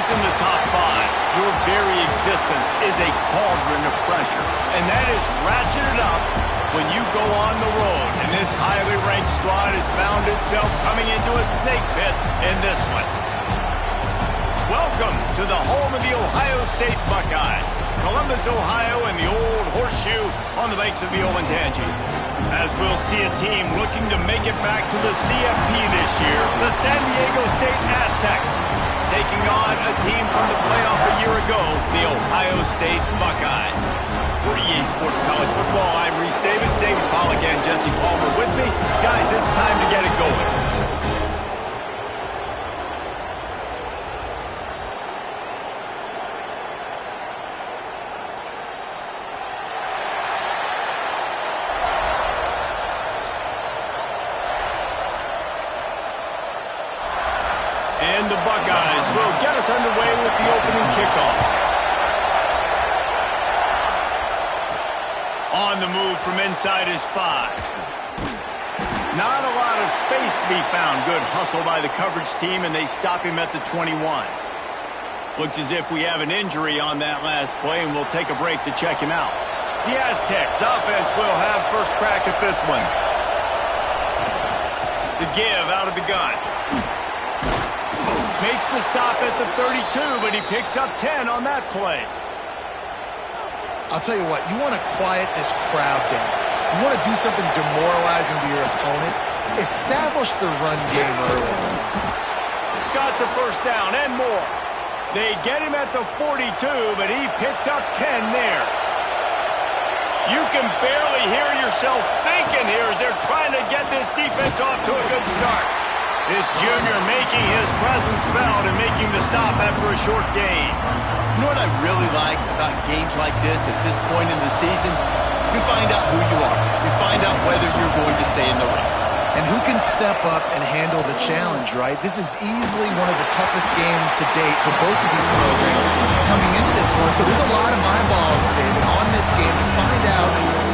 ranked in the top 5, your very existence is a cauldron of pressure. And that is ratcheted up when you go on the road. And this highly ranked squad has found itself coming into a snake pit in this one. Welcome to the home of the Ohio State Buckeyes, Columbus, Ohio, and the old horseshoe on the banks of the Olentangy. As we'll see a team looking to make it back to the CFP this year, the San Diego State Aztecs, taking on a team from the playoff a year ago, the Ohio State Buckeyes. For EA Sports College Football, I'm Reese Davis, David Pollack, and Jesse Palmer with me. Guys, it's time to get it going. And the Buckeyes will get us underway with the opening kickoff. On the move from inside his 5. Not a lot of space to be found. Good hustle by the coverage team, and they stop him at the 21. Looks as if we have an injury on that last play, and we'll take a break to check him out. The Aztecs offense will have first crack at this one. The give out of the gun. Makes the stop at the 32, but he picks up 10 on that play. I'll tell you what, you want to quiet this crowd down. You want to do something demoralizing to your opponent. Establish the run game early. Got the first down and more. They get him at the 42, but he picked up 10 there. You can barely hear yourself thinking here as they're trying to get this defense off to a good start. This junior making his presence felt and making the stop after a short gain. You know what I really like about games like this at this point in the season? You find out who you are. You find out whether you're going to stay in the race. And who can step up and handle the challenge, right? This is easily one of the toughest games to date for both of these programs coming into this one. So there's a lot of eyeballs, David, on this game to find out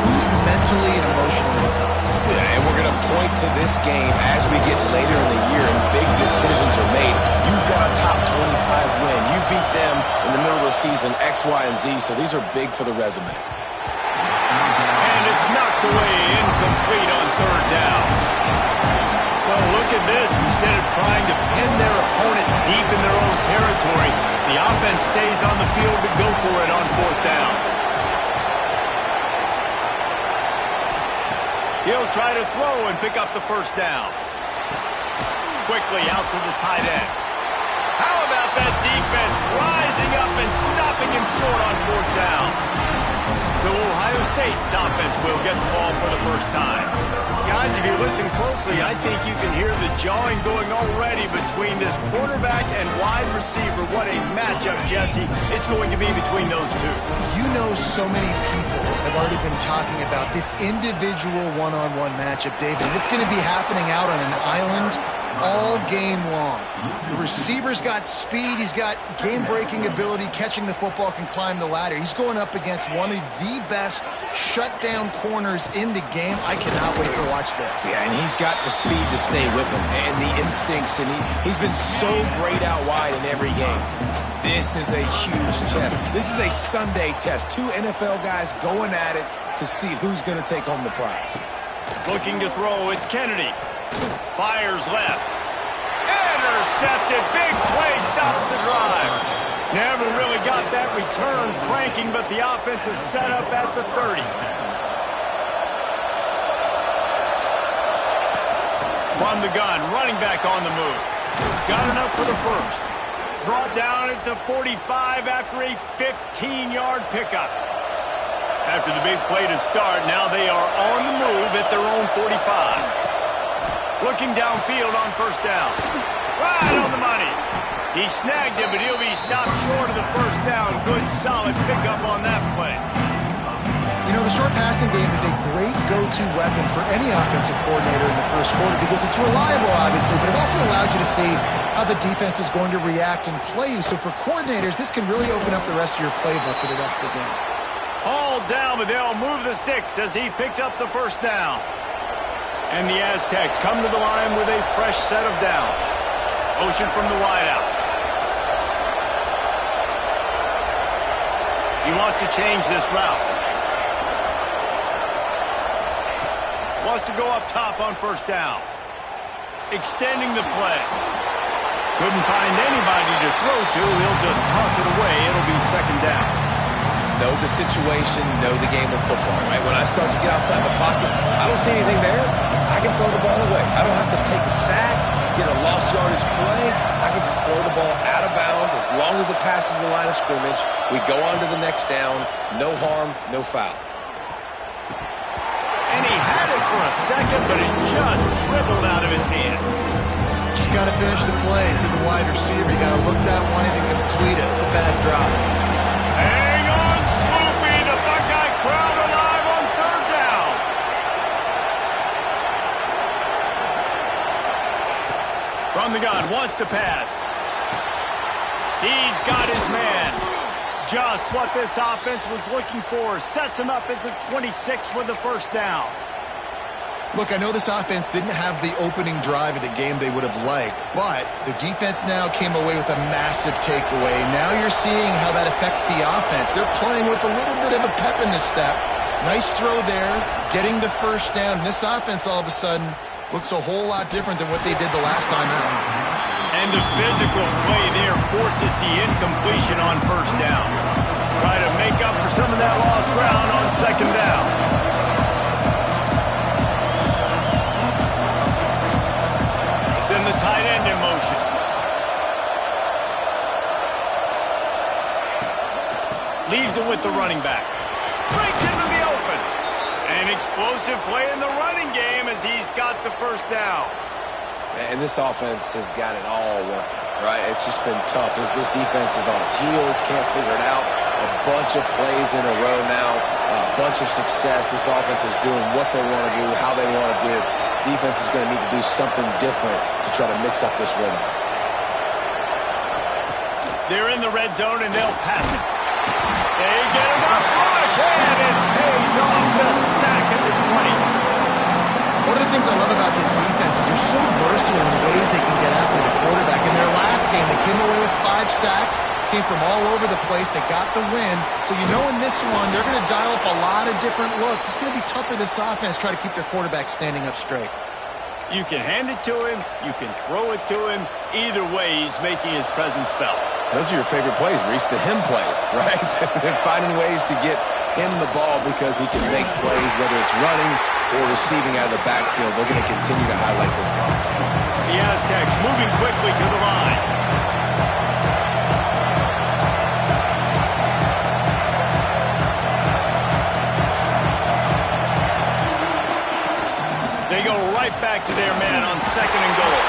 who's mentally and emotionally tough. Yeah, and we're going to point to this game as we get later in the year and big decisions are made. You've got a top 25 win. You beat them in the middle of the season, X, Y, and Z, so these are big for the resume. And it's knocked away, incomplete on third down. Well, look at this. Instead of trying to pin their opponent deep in their own territory, the offense stays on the field to go for it on fourth down. He'll try to throw and pick up the first down. Quickly out to the tight end. How about that defense rising up and stopping him short on fourth down? So Ohio State's offense will get the ball for the first time. Guys, if you listen closely, I think you can hear the jawing going already between this quarterback and wide receiver. What a matchup, Jesse, it's going to be between those two. You know, so many people have already been talking about this individual one-on-one matchup, David, and it's going to be happening out on an island all game long. The receiver's got speed, he's got game-breaking ability, catching the football, can climb the ladder. He's going up against one of the best shutdown corners in the game. I cannot wait to watch this. Yeah, and he's got the speed to stay with him and the instincts, and he's been so great out wide in every game. This is a huge test. This is a Sunday test. Two NFL guys going at it to see who's going to take home the prize. Looking to throw, it's Kennedy. Fires left. Intercepted. Big play stops the drive. Never really got that return cranking, but the offense is set up at the 30. From the gun, running back on the move. Got enough for the first. Brought down at the 45 after a 15-yard pickup. After the big play to start, now they are on the move at their own 45. Looking downfield on first down. Right on the money. He snagged it, but he'll be stopped short of the first down. Good, solid pickup on that play. You know, the short passing game is a great go-to weapon for any offensive coordinator in the first quarter because it's reliable, obviously, but it also allows you to see how the defense is going to react and play you. So for coordinators, this can really open up the rest of your playbook for the rest of the game. All down, but they'll move the sticks as he picks up the first down. And the Aztecs come to the line with a fresh set of downs. Motion from the wideout. He wants to change this route. Wants to go up top on first down. Extending the play. Couldn't find anybody to throw to. He'll just toss it away. It'll be second down. Know the situation, know the game of football, right? When I start to get outside the pocket, I don't see anything there. I can throw the ball away. I don't have to take a sack, get a lost yardage play. I can just throw the ball out of bounds as long as it passes the line of scrimmage. We go on to the next down. No harm, no foul. And he had it for a second, but it just dribbled out of his hands. Just got to finish the play for the wide receiver. You got to look that one in and complete it. It's a bad drop. Hang on, Sloopy. The Buckeye crowd alive on third down. From the gun, wants to pass. He's got his man. Just what this offense was looking for. Sets him up at the 26 with the first down. Look, I know this offense didn't have the opening drive of the game they would have liked, but the defense now came away with a massive takeaway. Now you're seeing how that affects the offense. They're playing with a little bit of a pep in the step. Nice throw there, getting the first down. And this offense all of a sudden looks a whole lot different than what they did the last time out. And the physical play there forces the incompletion on first down. Try to make up for some of that lost ground on second down. Send the tight end in motion. Leaves it with the running back. Breaks into the open. An explosive play in the running game as he's got the first down. And this offense has got it all working, right? It's just been tough. This defense is on its heels, can't figure it out. A bunch of plays in a row now, a bunch of success. This offense is doing what they want to do, how they want to do it. Defense is going to need to do something different to try to mix up this rhythm. They're in the red zone, and they'll pass it. They get him up, rush, and it pays off the sack at the 20. One of the things I love about this defense is they're so versatile in the ways they can get after the quarterback. In their last game, they came away with 5 sacks, came from all over the place. They got the win. So you know in this one, they're going to dial up a lot of different looks. It's going to be tough for this offense to try to keep their quarterback standing up straight. You can hand it to him. You can throw it to him. Either way, he's making his presence felt. Those are your favorite plays, Reese, the him plays, right? They're finding ways to get him the ball because he can make plays, whether it's running or receiving out of the backfield. They're going to continue to highlight this guy. The Aztecs moving quickly to the line. They go right back to their man on second and goal.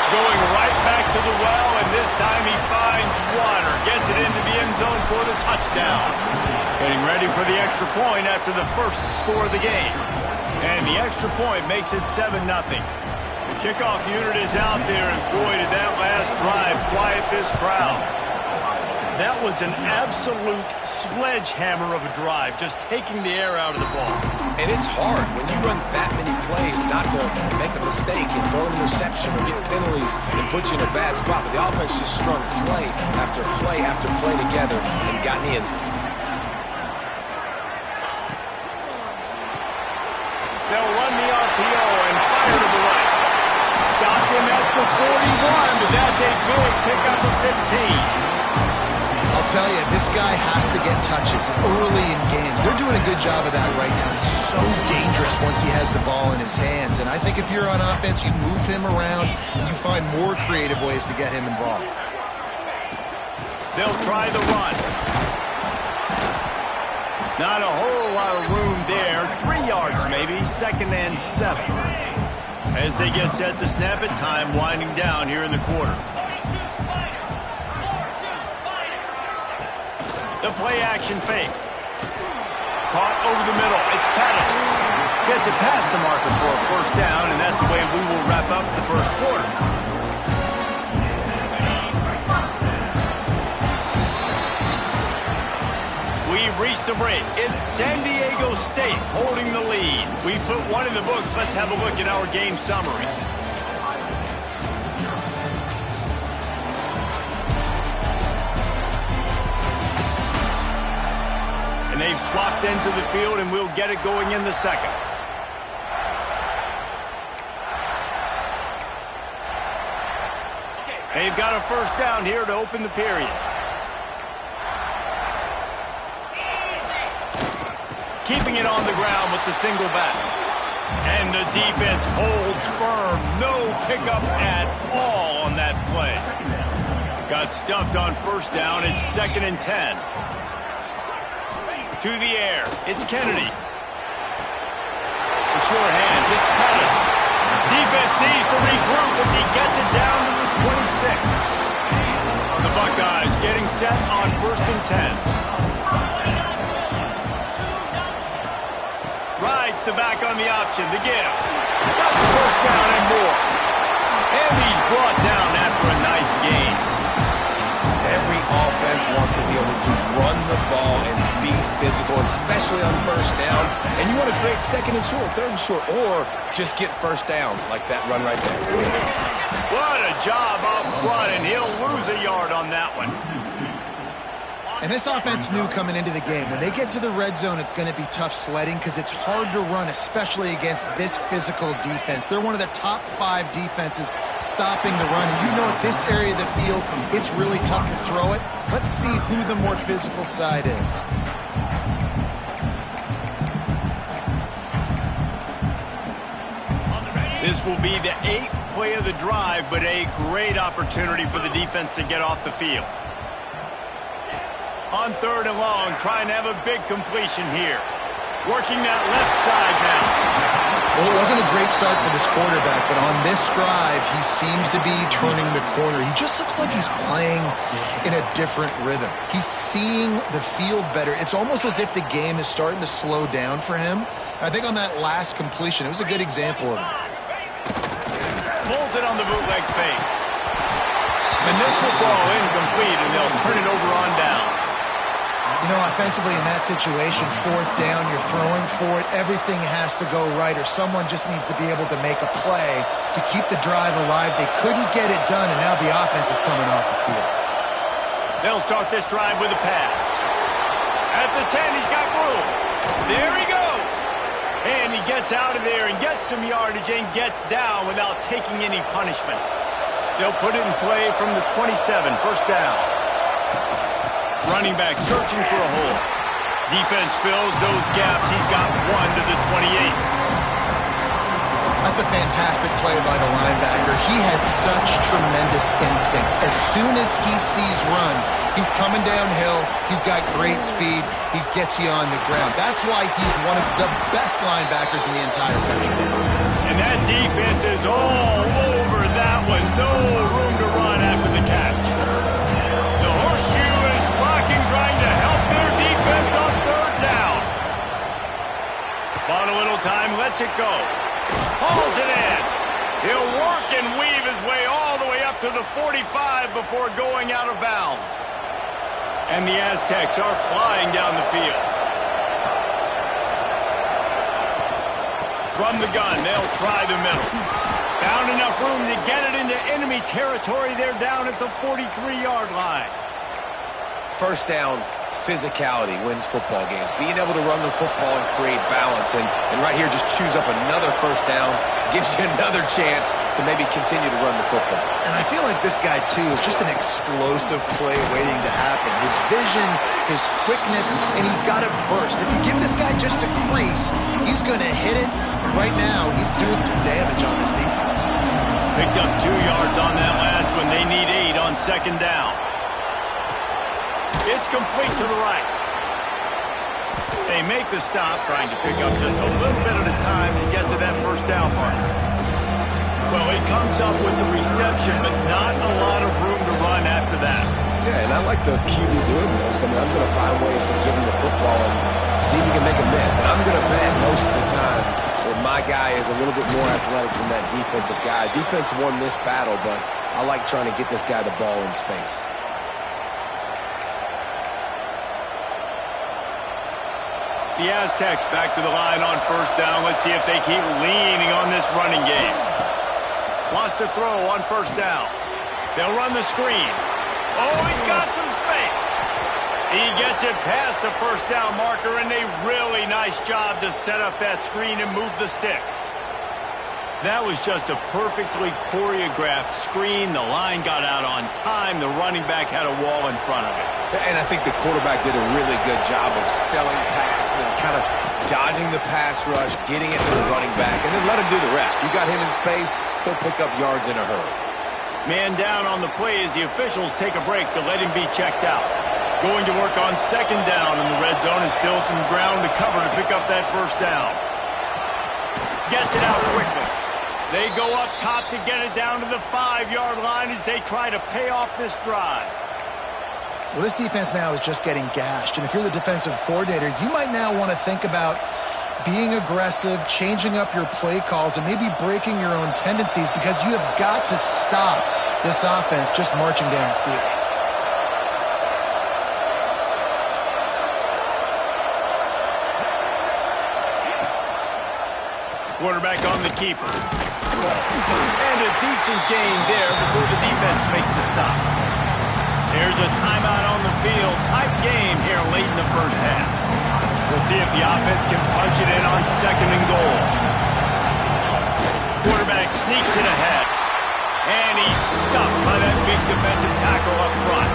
Going right back to the well, and this time he finds water. Gets it into the end zone for the touchdown. Getting ready for the extra point after the first score of the game. And the extra point makes it 7-0. The kickoff unit is out there, and boy, did that last drive quiet this crowd. That was an absolute sledgehammer of a drive, just taking the air out of the ball. And it's hard when you run that many plays not to make a mistake and throw an interception or get penalties and put you in a bad spot. But the offense just strung play after play after play together and got in the end zone. They'll run the RPO and fire to the right. Stopped him at the 41, but that's a big pickup of 15. I'll tell you, this guy has to get touches early in games. They're doing a good job of that right now. He's so dangerous once he has the ball in his hands. And I think if you're on offense, you move him around and you find more creative ways to get him involved. They'll try the run. Not a whole lot of room there. 3 yards maybe, 2nd and 7. As they get set to snap it, time winding down here in the quarter. The play action fake. Caught over the middle. It's Pettis. Gets it past the marker for a first down, and that's the way we will wrap up the first quarter. We've reached a break. It's San Diego State holding the lead. We put one in the books. Let's have a look at our game summary. They've swapped ends of the field, and we'll get it going in the second. They've got a first down here to open the period. Keeping it on the ground with the single back. And the defense holds firm. No pickup at all on that play. Got stuffed on first down. It's 2nd and 10. To the air. It's Kennedy. The short hands. It's Pettis. Defense needs to regroup as he gets it down to the 26. The Buckeyes getting set on 1st and 10. Rides the back on the option. The give. Got the first down and more. And he's brought down after a nice gain. Every offense wants to be able to run the ball and be physical, especially on first down. And you want to create 2nd and short, 3rd and short, or just get first downs like that run right there. What a job up front, and he'll lose a yard on that one. And this offense knew coming into the game, when they get to the red zone, it's going to be tough sledding because it's hard to run, especially against this physical defense. They're one of the top 5 defenses stopping the run. And you know at this area of the field, it's really tough to throw it. Let's see who the more physical side is. This will be the 8th play of the drive, but a great opportunity for the defense to get off the field. On 3rd and long, trying to have a big completion here. Working that left side now. Well, it wasn't a great start for this quarterback, but on this drive, he seems to be turning the corner. He just looks like he's playing in a different rhythm. He's seeing the field better. It's almost as if the game is starting to slow down for him. I think on that last completion, it was a good example of that. Pulls it on the bootleg fake. And this will fall incomplete, and they'll turn it over on downs. You know, offensively in that situation, 4th down, you're throwing for it. Everything has to go right, or someone just needs to be able to make a play to keep the drive alive. They couldn't get it done, and now the offense is coming off the field. They'll start this drive with a pass. At the 10, he's got room. There he goes. And he gets out of there and gets some yardage and gets down without taking any punishment. They'll put it in play from the 27, first down. Running back searching for a hole. Defense fills those gaps. He's got 1 to the 28. That's a fantastic play by the linebacker. He has such tremendous instincts. As soon as he sees run, he's coming downhill. He's got great speed. He gets you on the ground. That's why he's one of the best linebackers in the entire country. And that defense is all over that one. No room to run after the catch. The horseshoe is rocking, trying to help their defense on 3rd down. Bought a little time, lets it go. Hauls it in. He'll work and weave his way all the way up to the 45 before going out of bounds. And the Aztecs are flying down the field. From the gun, they'll try the middle. Found enough room to get it into enemy territory. They're down at the 43-yard line. First down, physicality wins football games. Being able to run the football and create balance. And right here, just choose up another first down. Gives you another chance to maybe continue to run the football. And I feel like this guy, too, is just an explosive play waiting to happen. His vision, his quickness, and he's got a burst. If you give this guy just a crease, he's going to hit it. Right now, he's doing some damage on this defense. Picked up 2 yards on that last one. They need 8 on 2nd down. It's complete to the right. They make the stop, trying to pick up just a little bit at a time to get to that first down marker. Well, he comes up with the reception, but not a lot of room to run after that. Yeah, and I like the QB doing this. I mean, I'm going to find ways to give him the football and see if he can make a miss. And I'm going to bet most of the time that my guy is a little bit more athletic than that defensive guy. Defense won this battle, but I like trying to get this guy the ball in space. The Aztecs back to the line on first down. Let's see if they keep leaning on this running game. Wants to throw on first down. They'll run the screen. Oh, he's got some space. He gets it past the first down marker, and a really nice job to set up that screen and move the sticks. That was just a perfectly choreographed screen. The line got out on time. The running back had a wall in front of it. And I think the quarterback did a really good job of selling pass and then kind of dodging the pass rush, getting it to the running back, and then let him do the rest. You got him in space, he'll pick up yards in a hurry. Man down on the play as the officials take a break to let him be checked out. Going to work on second down in the red zone, and still some ground to cover to pick up that first down. Gets it out quickly. They go up top to get it down to the 5-yard line as they try to pay off this drive. Well, this defense now is just getting gashed, and if you're the defensive coordinator, you might now want to think about being aggressive, changing up your play calls, and maybe breaking your own tendencies, because you have got to stop this offense just marching down the field. Quarterback on the keeper. And a decent gain there before the defense makes the stop. There's a timeout on the field. Tight game here late in the first half. We'll see if the offense can punch it in on second and goal. Quarterback sneaks it ahead. And he's stuffed by that big defensive tackle up front.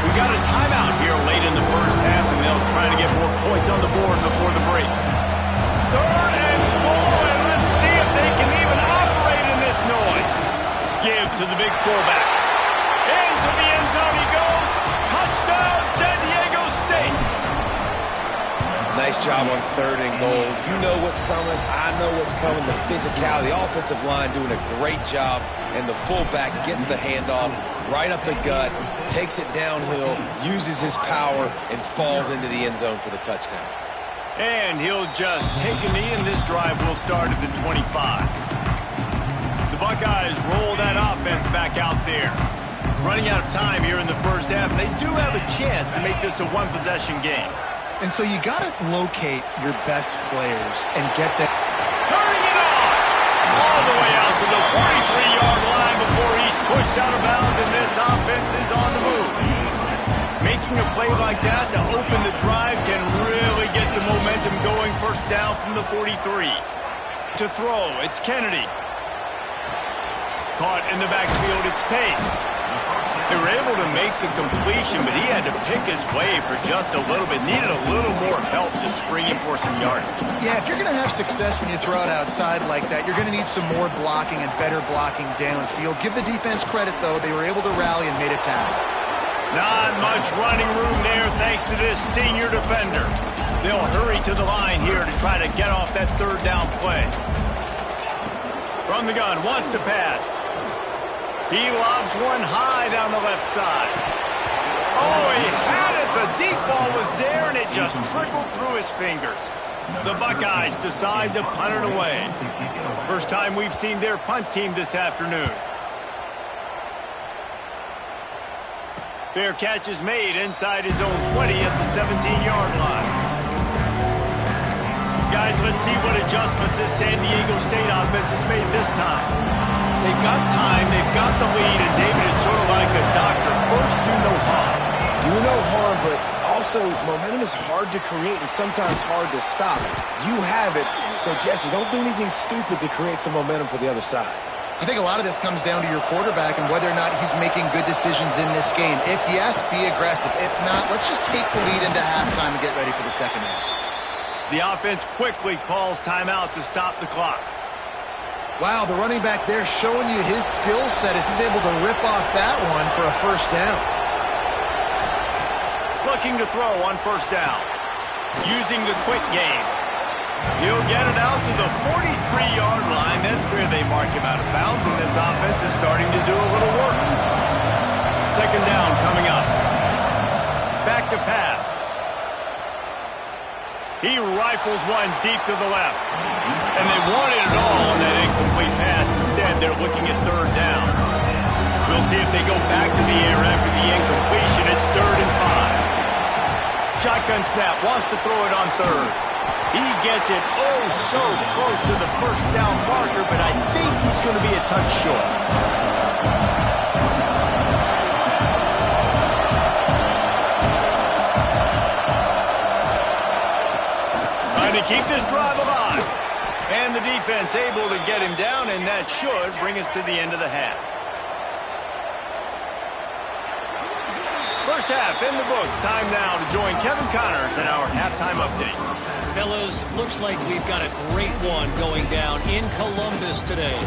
We got a timeout here late in the first half, and they'll try to get more points on the board before the break. Third and goal, and let's see if they can even operate in this noise. Give to the big fullback. Into the end zone he goes. Touchdown, San Diego State. Nice job on third and goal. You know what's coming. I know what's coming. The physicality, the offensive line doing a great job, and the fullback gets the handoff right up the gut, takes it downhill, uses his power, and falls into the end zone for the touchdown. And he'll just take a knee, and this drive will start at the 25. The Buckeyes roll that offense back out there. Running out of time here in the first half, and they do have a chance to make this a one-possession game. And so you got to locate your best players and get them. Turning it on! All the way out to the 43-yard line before he's pushed out of bounds, and this offense is on the move. Making a play like that to open the drive can really get the momentum going. First down from the 43. To throw, it's Kennedy. Caught in the backfield, it's Pace. They were able to make the completion, but he had to pick his way for just a little bit. Needed a little more help to spring him for some yardage. Yeah, if you're going to have success when you throw it outside like that, you're going to need some more blocking and better blocking downfield. Give the defense credit, though. They were able to rally and made a tackle. Not much running room there thanks to this senior defender. They'll hurry to the line here to try to get off that third down play. From the gun, wants to pass. He lobs one high down the left side. Oh, he had it. The deep ball was there, and it just trickled through his fingers. The Buckeyes decide to punt it away. First time we've seen their punt team this afternoon. Fair catch is made inside his own 20 at the 17-yard line. Guys, let's see what adjustments this San Diego State offense has made this time. They've got time, they've got the lead, and David is sort of like a doctor. First, do no harm. Do no harm, but also momentum is hard to create and sometimes hard to stop. You have it, so Jesse, don't do anything stupid to create some momentum for the other side. I think a lot of this comes down to your quarterback and whether or not he's making good decisions in this game. If yes, be aggressive. If not, let's just take the lead into halftime and get ready for the second half. The offense quickly calls timeout to stop the clock. Wow, the running back there showing you his skill set as he's able to rip off that one for a first down. Looking to throw on first down. Using the quick game. He'll get it out to the 43-yard line. That's where they mark him out of bounds, and this offense is starting to do a little work. Second down coming up. Back to pass. He rifles one deep to the left. And they wanted it all on that incomplete pass. Instead, they're looking at third down. We'll see if they go back to the air after the incompletion. It's 3rd and 5. Shotgun snap, wants to throw it on third. He gets it oh so close to the first down marker, but I think he's going to be a touch short. defense able to get him down, and that should bring us to the end of the half. First half in the books. Time now to join Kevin Connors in our halftime update. Fellas, looks like we've got a great one going down in Columbus today.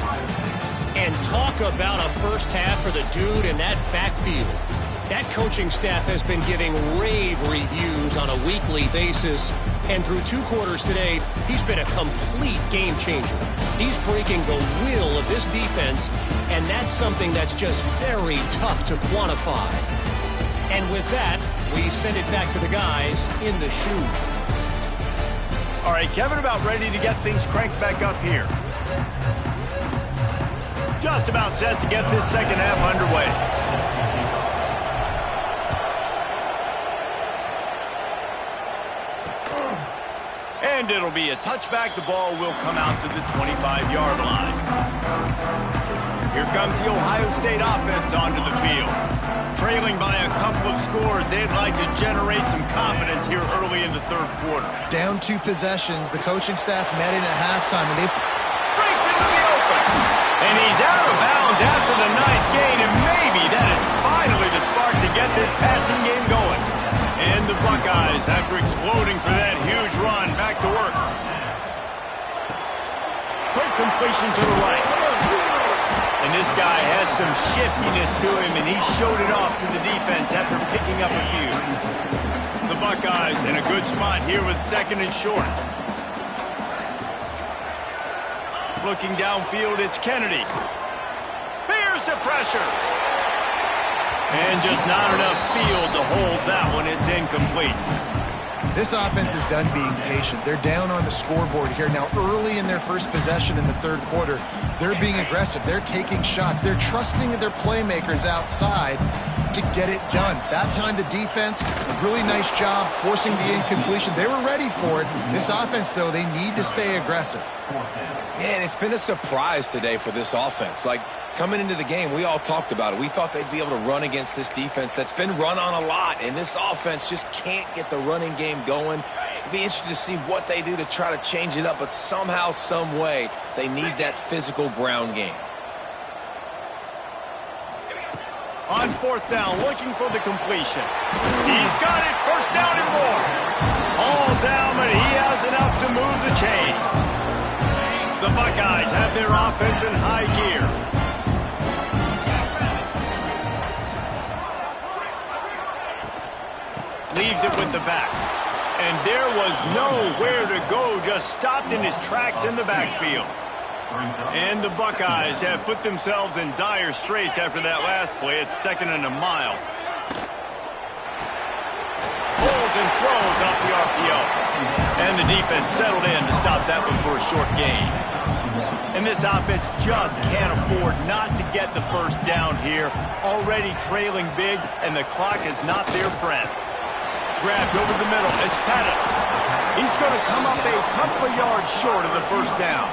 And talk about a first half for the dude in that backfield. That coaching staff has been giving rave reviews on a weekly basis. And through 2 quarters today, he's been a complete game changer. He's breaking the will of this defense, and that's something that's just very tough to quantify. And with that, we send it back to the guys in the shoe. All right, Kevin, about ready to get things cranked back up here. Just about set to get this second half underway. And it'll be a touchback. The ball will come out to the 25-yard line. Here comes the Ohio State offense onto the field. Trailing by a couple of scores, they'd like to generate some confidence here early in the third quarter. Down 2 possessions, the coaching staff met in at halftime, and they've... Breaks into the open. And he's out of bounds after the nice gain, and maybe that is finally the spark to get this passing game going. And the Buckeyes, after exploding for that huge run, back to work. Quick completion to the right. And this guy has some shiftiness to him, and he showed it off to the defense after picking up a few. The Buckeyes in a good spot here with second and short. Looking downfield, it's Kennedy. Here's the pressure. And just not enough field to hold that one. It's incomplete. This offense is done being patient. They're down on the scoreboard here. Now, early in their first possession in the third quarter, they're being aggressive. They're taking shots. They're trusting their playmakers outside to get it done. That time, the defense, a really nice job forcing the incompletion. They were ready for it. This offense, though, they need to stay aggressive. Yeah, and it's been a surprise today for this offense. Like, coming into the game, we all talked about it. We thought they'd be able to run against this defense that's been run on a lot, and this offense just can't get the running game going. It'll be interesting to see what they do to try to change it up, but somehow, some way, they need that physical ground game. On fourth down, looking for the completion. He's got it, first down and more. All down, but he has enough to move the chains. The Buckeyes have their offense in high gear. Leaves it with the back. And there was nowhere to go, just stopped in his tracks in the backfield. And the Buckeyes have put themselves in dire straits after that last play. It's second and a mile. Pulls and throws off the RPO. And the defense settled in to stop that one for a short gain. And this offense just can't afford not to get the first down here. Already trailing big, and the clock is not their friend. Grabbed over the middle. It's Pettis. He's going to come up a couple of yards short of the first down.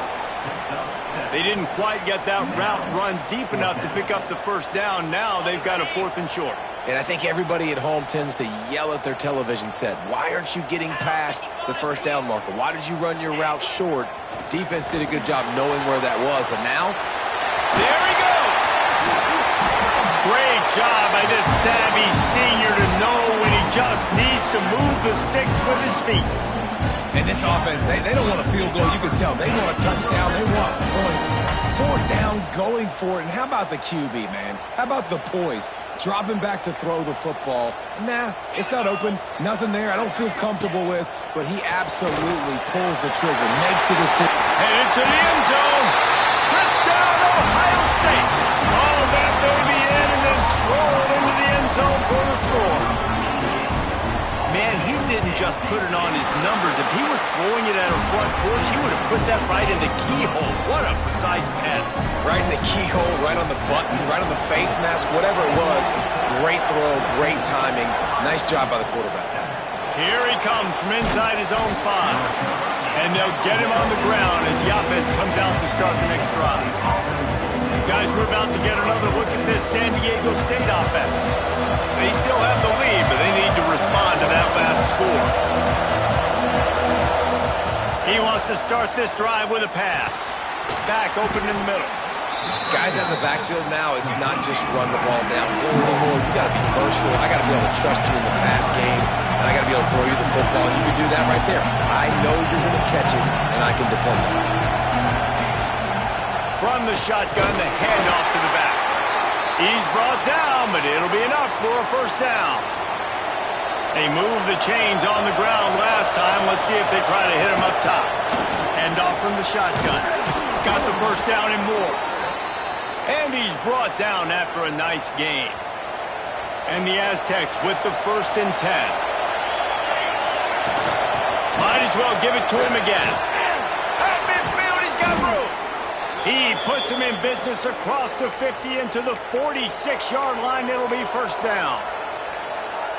They didn't quite get that route run deep enough to pick up the first down. Now they've got a fourth and short. And I think everybody at home tends to yell at their television set. Why aren't you getting past the first down marker? Why did you run your route short? Defense did a good job knowing where that was, but now... There he goes! Great job by this savvy senior to know when he just needs to move the sticks with his feet. And this offense, they don't want a field goal. You can tell. They want a touchdown. They want points. Fourth down, going for it. And how about the QB, man? How about the poise? Dropping back to throw the football. Nah, it's not open. Nothing there I don't feel comfortable with. But he absolutely pulls the trigger, makes the decision. Headed to the end zone. Touchdown, Ohio State. All that baby in and then stroll into the end zone for the score. Man, he didn't just put it on his numbers. If he were throwing it at a front porch, he would have put that right in the keyhole. What a precise pass. Right in the keyhole, right on the button, right on the face mask, whatever it was. Great throw, great timing. Nice job by the quarterback. Here he comes from inside his own 5. And they'll get him on the ground as the offense comes out to start the next drive. Guys, we're about to get another look at this San Diego State offense. They still have the lead, but they need to respond to that last score. He wants to start this drive with a pass. Back open in the middle. Guys out of the backfield now, it's not just run the ball downfield anymore. You got to be versatile. I got to be able to trust you in the pass game, and I got to be able to throw you the football. You can do that right there. I know you're going to catch it, and I can depend on it. From the shotgun, the handoff to the back. He's brought down, but it'll be enough for a first down. They moved the chains on the ground last time. Let's see if they try to hit him up top. Handoff from the shotgun. Got the first down and more. And he's brought down after a nice gain. And the Aztecs with the 1st and 10. Might as well give it to him again. At midfield, he's got room. He puts him in business across the 50 into the 46-yard line. It'll be first down.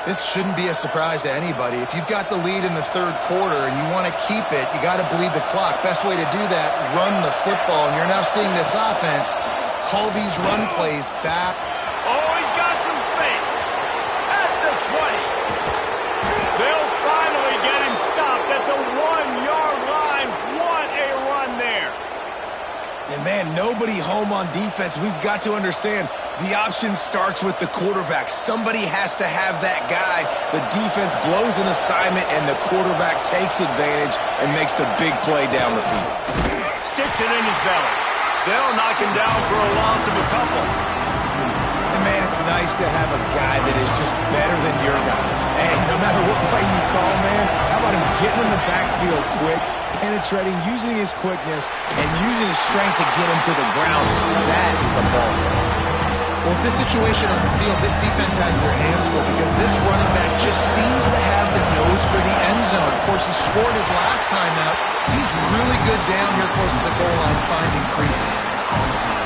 This shouldn't be a surprise to anybody. If you've got the lead in the 3rd quarter and you want to keep it, you got to bleed the clock. Best way to do that, run the football. And you're now seeing this offense call these run plays back. Oh, he's got some space. At the 20. They'll finally get him stopped at the 1-yard line. What a run there. And, man, nobody home on defense. We've got to understand the option starts with the quarterback. Somebody has to have that guy. The defense blows an assignment, and the quarterback takes advantage and makes the big play down the field. Sticks it in his belly. They'll knock him down for a loss of a couple. And, man, it's nice to have a guy that is just better than your guys. And no matter what play you call, man, how about him getting in the backfield quick, penetrating, using his quickness, and using his strength to get him to the ground? That is a ball. Well, with this situation on the field, this defense has their hands full because this running back just seems to have the nose for the end zone. Of course, he scored his last time out. He's really good down here close to the goal line finding creases.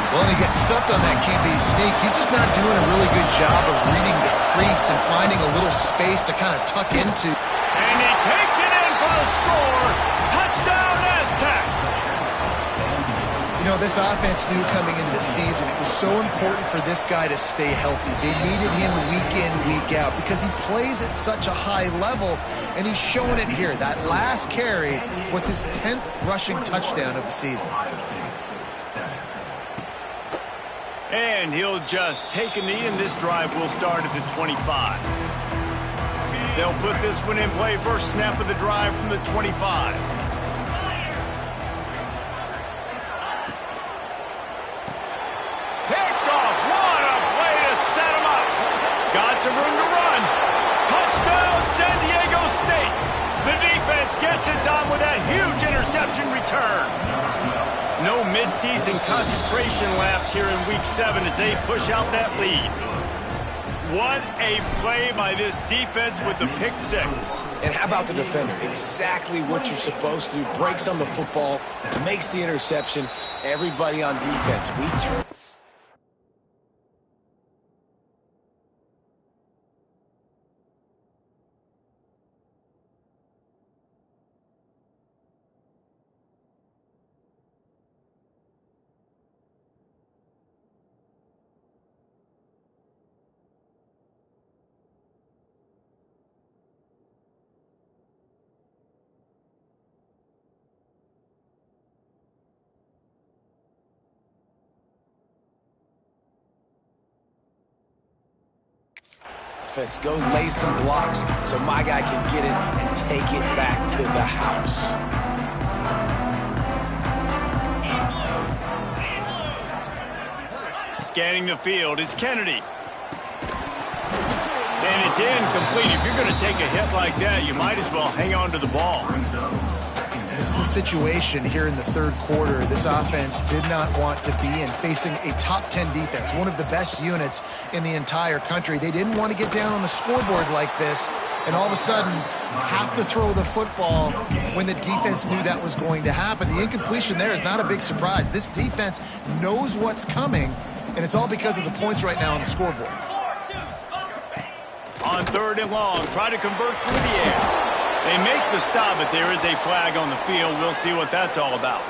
Well, and he gets stuffed on that QB sneak. He's just not doing a really good job of reading the crease and finding a little space to kind of tuck into. And he takes it in for a score. Touchdown, Aztecs! You know, this offense knew coming into the season it was so important for this guy to stay healthy. They needed him week in, week out because he plays at such a high level, and he's showing it here. That last carry was his 10th rushing touchdown of the season. And he'll just take a knee, and this drive will start at the 25. They'll put this one in play. First snap of the drive from the 25. Picked off. What a play to set him up. Got some room to run. Touchdown, San Diego State. The defense gets it done with that huge interception return. No midseason concentration laps here in Week 7 as they push out that lead. What a play by this defense with the pick six. And how about the defender? Exactly what you're supposed to do. Breaks on the football, makes the interception. Everybody on defense, we turn. Offense, go lay some blocks so my guy can get it and take it back to the house. Scanning the field, it's Kennedy. And it's incomplete. If you're going to take a hit like that, you might as well hang on to the ball. This is a situation here in the 3rd quarter this offense did not want to be in, facing a top 10 defense, one of the best units in the entire country. They didn't want to get down on the scoreboard like this and all of a sudden have to throw the football when the defense knew that was going to happen. The incompletion there is not a big surprise. This defense knows what's coming, and it's all because of the points right now on the scoreboard. On 3rd and long, try to convert through the air. They make the stop, but there is a flag on the field. We'll see what that's all about.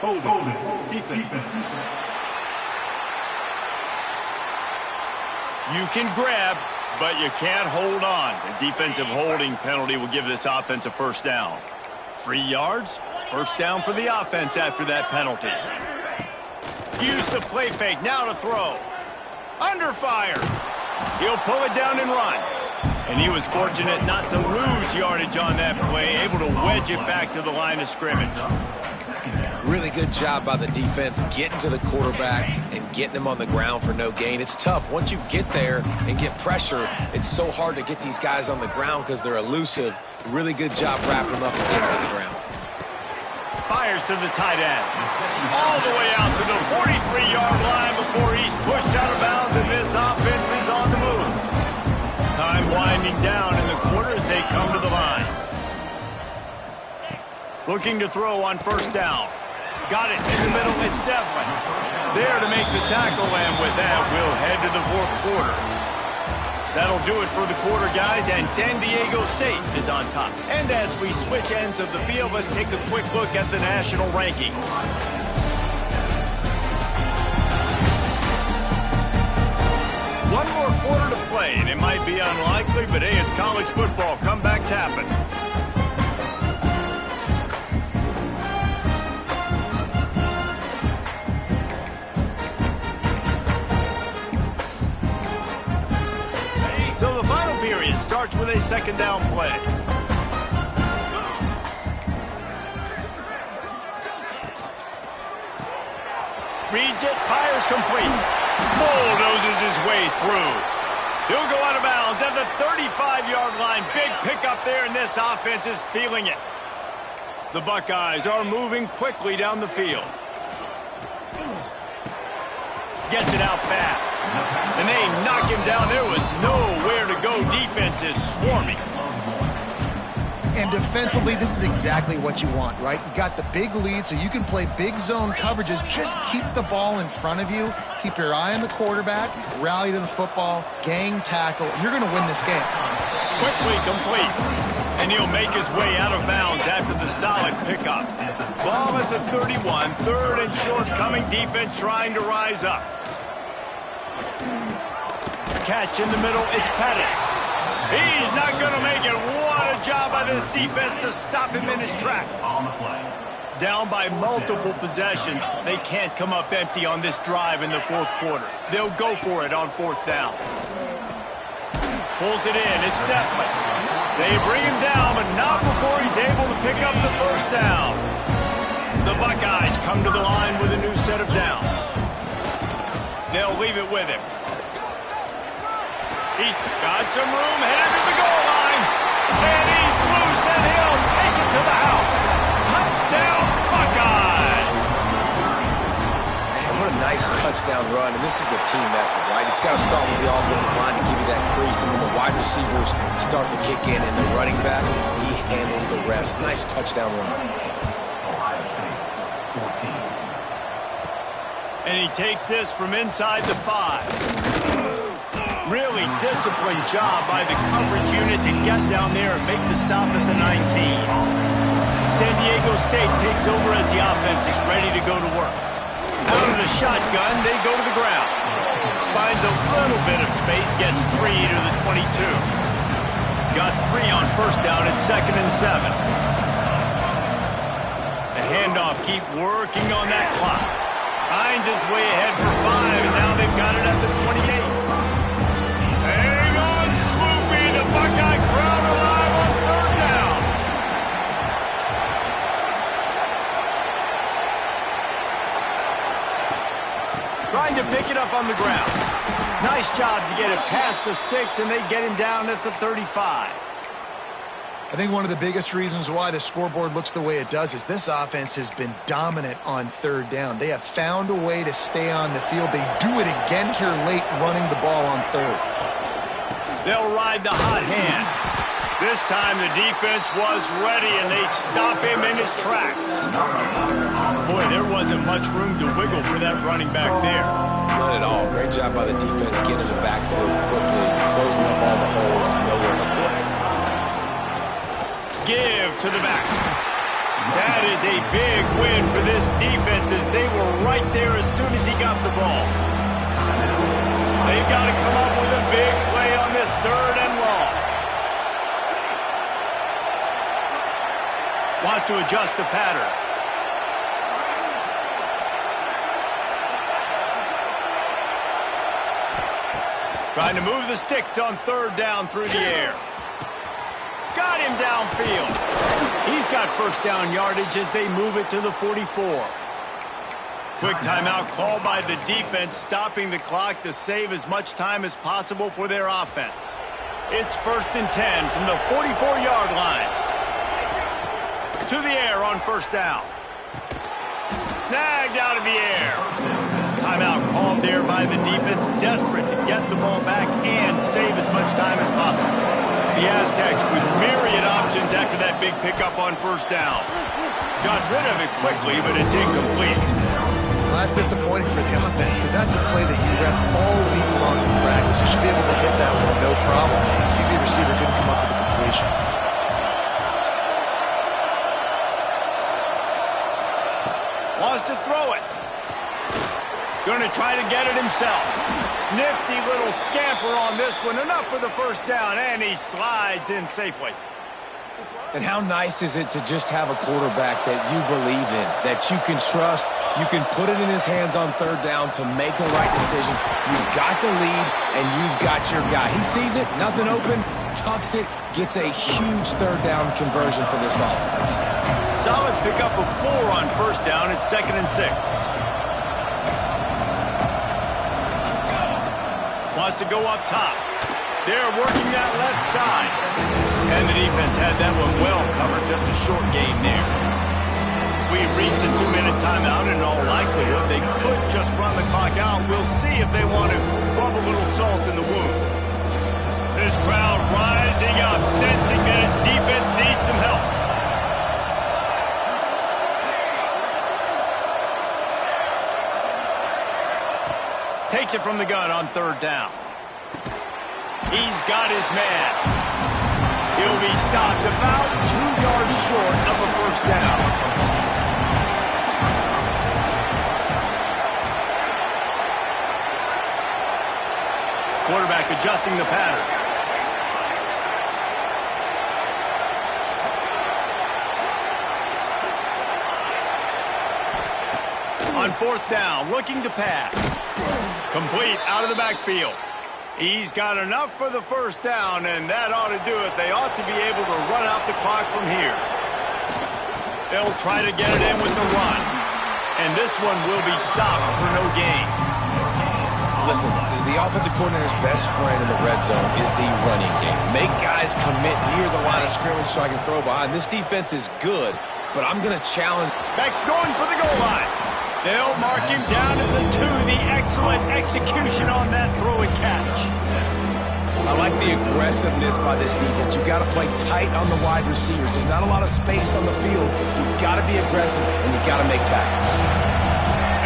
Hold it. Defense. You can grab, but you can't hold on. The defensive holding penalty will give this offense a first down. 3 yards, First down for the offense after that penalty. Use the play fake, now to throw. Under fire. He'll pull it down and run. And he was fortunate not to lose yardage on that play, able to wedge it back to the line of scrimmage. Really good job by the defense getting to the quarterback and getting him on the ground for no gain. It's tough. Once you get there and get pressure, it's so hard to get these guys on the ground because they're elusive. Really good job wrapping them up and getting to the ground. Fires to the tight end. All the way out to the 43-yard line before he's pushed out of bounds, and this offense is on the move. Time winding down in the quarter as they come to the line. Looking to throw on first down. Got it in the middle. It's Devlin. There to make the tackle, and with that, we'll head to the fourth quarter. That'll do it for the quarter, guys, and San Diego State is on top. And as we switch ends of the field, let's take a quick look at the national rankings. One more quarter to play, and it might be unlikely, but hey, it's college football. Comebacks happen. So the final period starts with a second down play. Reads it, fires complete. Bulldozes his way through. He'll go out of bounds at the 35-yard line. Big pickup there, and this offense is feeling it. The Buckeyes are moving quickly down the field. Gets it out fast. And they knock him down. There was nowhere to go. Defense is swarming. And defensively, this is exactly what you want, right? You got the big lead, so you can play big zone coverages. Just keep the ball in front of you. Keep your eye on the quarterback. Rally to the football. Gang tackle. You're going to win this game. Quickly complete. And he'll make his way out of bounds after the solid pickup. Ball at the 31. Third and short coming. Defense trying to rise up. Catch in the middle. It's Pettis. He's not going to make it. What a job by this defense to stop him in his tracks. Down by multiple possessions. They can't come up empty on this drive in the fourth quarter. They'll go for it on fourth down. Pulls it in. It's Devlin. They bring him down, but not before he's able to pick up the first down. The Buckeyes come to the line with a new set of downs. They'll leave it with him. He's got some room, headed to the goal line. And he's loose, and he'll take it to the house. Touchdown, Buckeyes! Man, what a nice touchdown run, and this is a team effort, right? It's got to start with the offensive line to give you that crease, and then the wide receivers start to kick in, and the running back, he handles the rest. Nice touchdown run. And he takes this from inside the 5. Really disciplined job by the coverage unit to get down there and make the stop at the 19. San Diego State takes over as the offense is ready to go to work. Out of the shotgun, they go to the ground. Finds a little bit of space, gets 3 to the 22. Got 3 on first down at 2nd and 7. The handoff, keep working on that clock. Hines is way ahead for 5, and now they've got it at the 28. Hang on, Swoopy, the Buckeye crowd alive on third down. Trying to pick it up on the ground. Nice job to get it past the sticks, and they get him down at the 35. I think one of the biggest reasons why the scoreboard looks the way it does is this offense has been dominant on third down. They have found a way to stay on the field. They do it again here late, running the ball on third. They'll ride the hot hand. This time the defense was ready, and they stop him in his tracks. Boy, there wasn't much room to wiggle for that running back there. Not at all. Great job by the defense getting in the backfield quickly, closing up all the holes, nowhere to go. Give to the back. That is a big win for this defense as they were right there as soon as he got the ball. They've got to come up with a big play on this third and long. Wants to adjust the pattern. Trying to move the sticks on third down through the air. Got him downfield. He's got first down yardage as they move it to the 44. Quick timeout called by the defense, stopping the clock to save as much time as possible for their offense. It's 1st and 10 from the 44-yard line. To the air on first down. Snagged out of the air. Timeout called there by the defense, desperate to get the ball back and save as much time as possible. The Aztecs with myriad options after that big pickup on first down. Got rid of it quickly, but it's incomplete. Well, that's disappointing for the offense because that's a play that you rep all week long in practice. You should be able to hit that one no problem. The QB receiver couldn't come up with a completion. Wants to throw it. Going to try to get it himself. Nifty little scamper on this one. Enough for the first down, and he slides in safely. And how nice is it to just have a quarterback that you believe in, that you can trust, you can put it in his hands on third down to make the right decision. You've got the lead, and you've got your guy. He sees it, nothing open, tucks it, gets a huge third down conversion for this offense. Solid pickup of 4 on first down. It's 2nd and 6. Wants to go up top. They're working that left side. And the defense had that one well covered. Just a short game there. We've reached the 2-minute timeout. In all likelihood, they could just run the clock out. We'll see if they want to rub a little salt in the wound. This crowd rising up, sensing that his defense needs some help. Takes it from the gun on third down. He's got his man. He'll be stopped about 2 yards short of a first down. Quarterback adjusting the pattern. On fourth down, looking to pass. Complete out of the backfield. He's got enough for the first down, and that ought to do it. They ought to be able to run out the clock from here. They'll try to get it in with the run. And this one will be stopped for no gain. Listen, the offensive coordinator's best friend in the red zone is the running game. Make guys commit near the line of scrimmage so I can throw behind. This defense is good, but I'm going to challenge. Beck's going for the goal line. They'll mark him down at the 2. The excellent execution on that throw and catch. I like the aggressiveness by this defense. You've got to play tight on the wide receivers. There's not a lot of space on the field. You've got to be aggressive, and you've got to make tackles.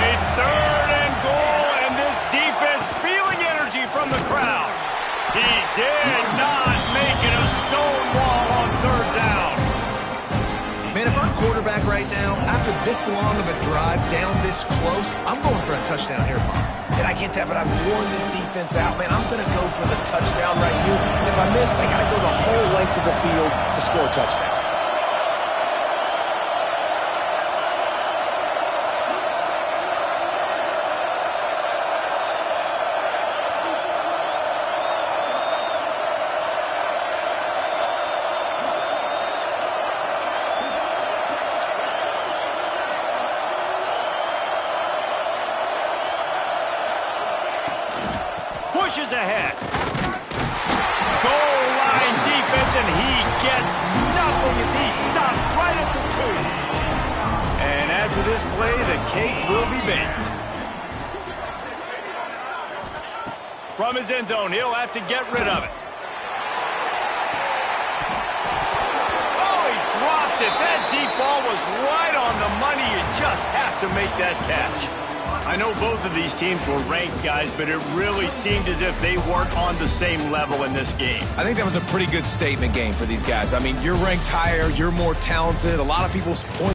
A 3rd and goal, and this defense feeling energy from the crowd. He did not make it a stone wall on third down. Man, if I'm quarterback right now, after this long of a drive down this close, I'm going for a touchdown here, Bob. And I get that, but I've worn this defense out, man. I'm going to go for the touchdown right here. And if I miss, they got to go the whole length of the field to score a touchdown. Pushes ahead. Goal line defense, and he gets nothing as he stops right at the 2. And after this play, the cake will be baked. From his end zone, he'll have to get rid of it. Oh, he dropped it. That deep ball was right on the money. You just have to make that catch. I know both of these teams were ranked, guys, but it really seemed as if they weren't on the same level in this game. I think that was a pretty good statement game for these guys. I mean, you're ranked higher, you're more talented. A lot of people's point